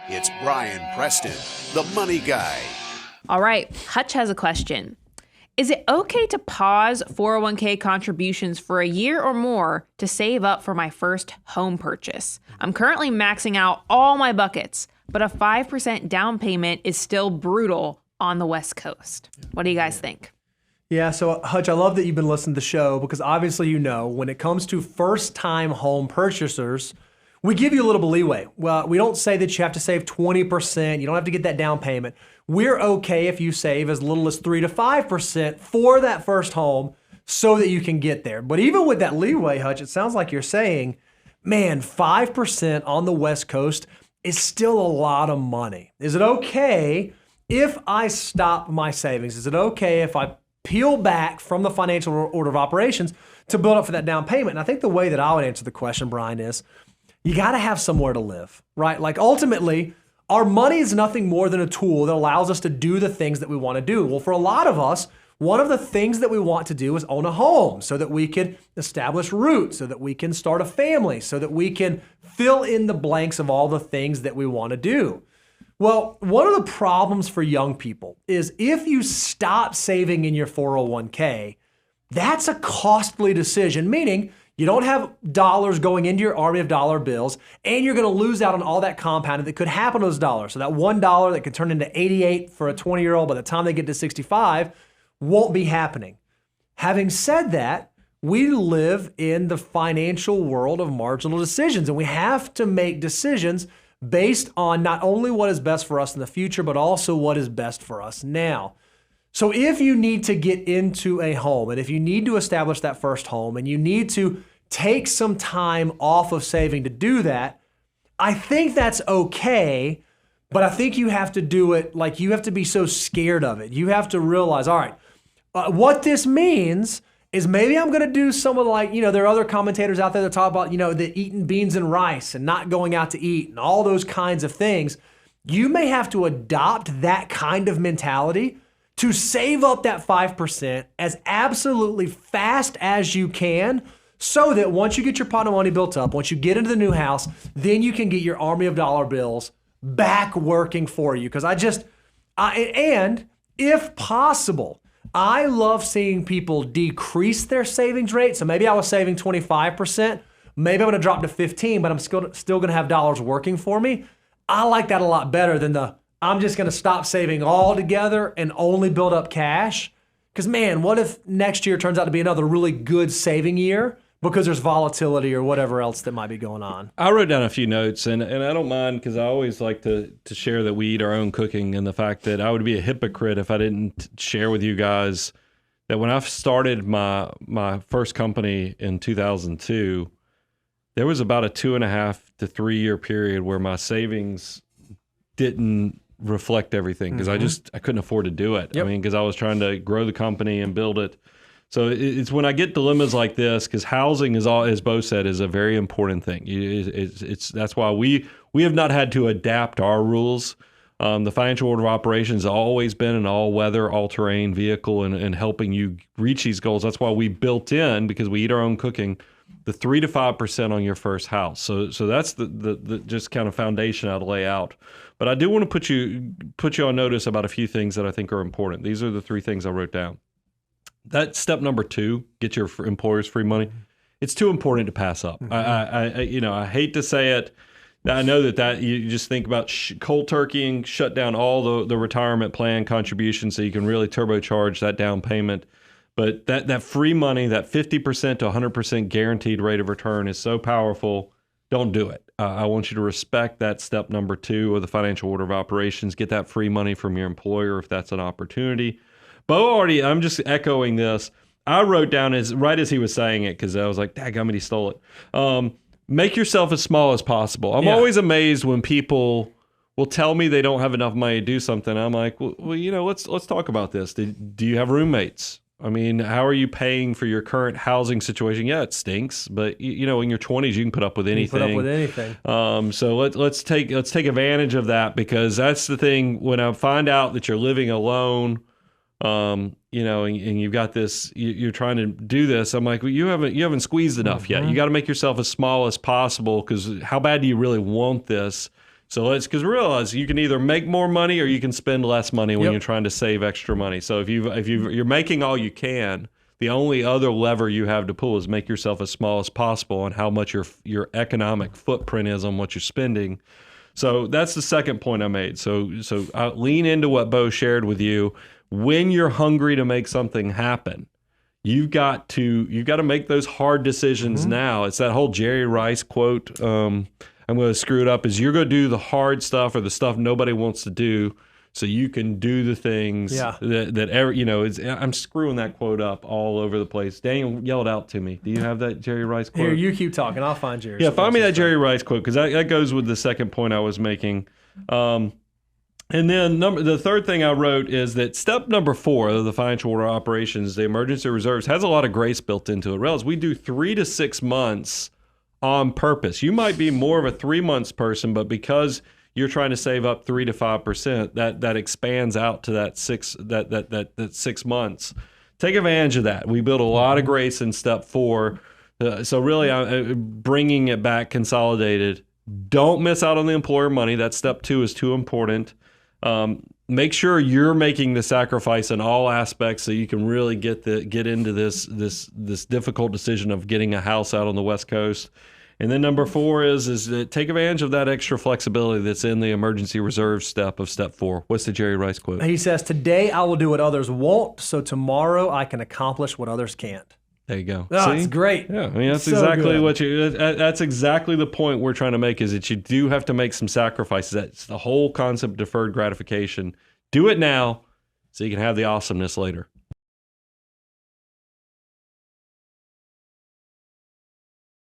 It's Brian Preston, the money guy. All right, Hutch has a question. Is it okay to pause 401k contributions for a year or more to save up for my first home purchase? I'm currently maxing out all my buckets, but a 5% down payment is still brutal on the West Coast. What do you guys think? Yeah, so Hutch, I love that you've been listening to the show because obviously you know when it comes to first-time home purchasers, we give you a little bit of leeway. Well, we don't say that you have to save 20%. You don't have to get that down payment. We're okay if you save as little as 3 to 5% for that first home so that you can get there. But even with that leeway, Hutch, it sounds like you're saying, man, 5% on the West Coast is still a lot of money. Is it okay if I stop my savings? Is it okay if I peel back from the financial order of operations to build up for that down payment? And I think the way that I would answer the question, Brian, is you got to have somewhere to live, right? Like ultimately, our money is nothing more than a tool that allows us to do the things that we want to do. Well, for a lot of us, one of the things that we want to do is own a home so that we can establish roots, so that we can start a family, so that we can fill in the blanks of all the things that we want to do. Well, one of the problems for young people is if you stop saving in your 401k, that's a costly decision, meaning you don't have dollars going into your army of dollar bills, and you're going to lose out on all that compounding that could happen to those dollars. So that $1 that could turn into 88 for a 20-year-old by the time they get to 65 won't be happening. Having said that, we live in the financial world of marginal decisions, and we have to make decisions based on not only what is best for us in the future, but also what is best for us now. So if you need to get into a home, and if you need to establish that first home, and you need to take some time off of saving to do that, I think that's okay, but I think you have to do it like you have to be so scared of it. You have to realize, all right, what this means is maybe I'm going to do some of there are other commentators out there that talk about, the eating beans and rice and not going out to eat and all those kinds of things. You may have to adopt that kind of mentality to save up that 5% as absolutely fast as you can so that once you get your pot of money built up, once you get into the new house, then you can get your army of dollar bills back working for you. Because and if possible, I love seeing people decrease their savings rate. So maybe I was saving 25%. Maybe I'm going to drop to 15, but I'm still going to have dollars working for me. I like that a lot better than I'm just going to stop saving altogether and only build up cash. Because man, what if next year turns out to be another really good saving year because there's volatility or whatever else that might be going on? I wrote down a few notes, and I don't mind because I always like to share that we eat our own cooking, and the fact that I would be a hypocrite if I didn't share with you guys that when I started my first company in 2002, there was about a 2.5 to 3 year period where my savings didn't reflect everything because I couldn't afford to do it. Yep. I mean, because I was trying to grow the company and build it. So it's when I get dilemmas like this, because housing is all, as Bo said, is a very important thing. That's why we have not had to adapt our rules. The financial order of operations has always been an all-weather, all-terrain vehicle and helping you reach these goals. That's why we built in, because we eat our own cooking, the 3 to 5% on your first house. So that's the just kind of foundation I'd lay out. But I do want to put you on notice about a few things that I think are important. These are the 3 things I wrote down. That step number 2, get your employer's free money. It's too important to pass up. I hate to say it. I know that you just think about cold turkeying, shut down all the retirement plan contributions so you can really turbocharge that down payment. But that free money, that 50% to 100% guaranteed rate of return is so powerful. Don't do it. I want you to respect that step number 2 of the financial order of operations. Get that free money from your employer if that's an opportunity. I'm just echoing this. I wrote down right as he was saying it because I was like, dadgummit, he stole it. Make yourself as small as possible. I'm always amazed when people will tell me they don't have enough money to do something. I'm like, well, let's talk about this. Do you have roommates? I mean, how are you paying for your current housing situation? Yeah, it stinks, but in your 20s you can put up with anything. So let's take advantage of that, because that's the thing. When I find out that you're living alone, and you've got this, you're trying to do this, I'm like, well, you haven't squeezed enough yet. You got to make yourself as small as possible, because how bad do you really want this? So because realize you can either make more money or you can spend less money when Yep. you're trying to save extra money. So if you're making all you can, the only other lever you have to pull is make yourself as small as possible on how much your economic footprint is on what you're spending. So that's the second point I made. So I lean into what Bo shared with you. When you're hungry to make something happen, you've got to make those hard decisions now. It's that whole Jerry Rice quote. I'm going to screw it up. Is you're going to do the hard stuff or the stuff nobody wants to do, so you can do the things that ever I'm screwing that quote up all over the place. Daniel, yell it out to me. Do you have that Jerry Rice quote? Here, you keep talking. I'll find Jerry. Yeah, find me that Jerry Rice quote, because that goes with the second point I was making. And then the third thing I wrote is that step number 4 of the financial order operations, the emergency reserves, has a lot of grace built into it. Realize we do 3 to 6 months on purpose. You might be more of a 3 months person, but because you're trying to save up 3 to 5%, that expands out to that 6 months. Take advantage of that. We build a lot of grace in step 4. So really, bringing it back consolidated. Don't miss out on the employer money. That step 2 is too important. Make sure you're making the sacrifice in all aspects so you can really get into this difficult decision of getting a house out on the West Coast. And then number 4 is that take advantage of that extra flexibility that's in the emergency reserve step of step 4. What's the Jerry Rice quote? He says, "Today I will do what others won't, so tomorrow I can accomplish what others can't." There you go. Oh, See? it's great. Yeah, I mean that's So exactly good. that's exactly the point we're trying to make, is that you do have to make some sacrifices. That's the whole concept of deferred gratification. Do it now so you can have the awesomeness later.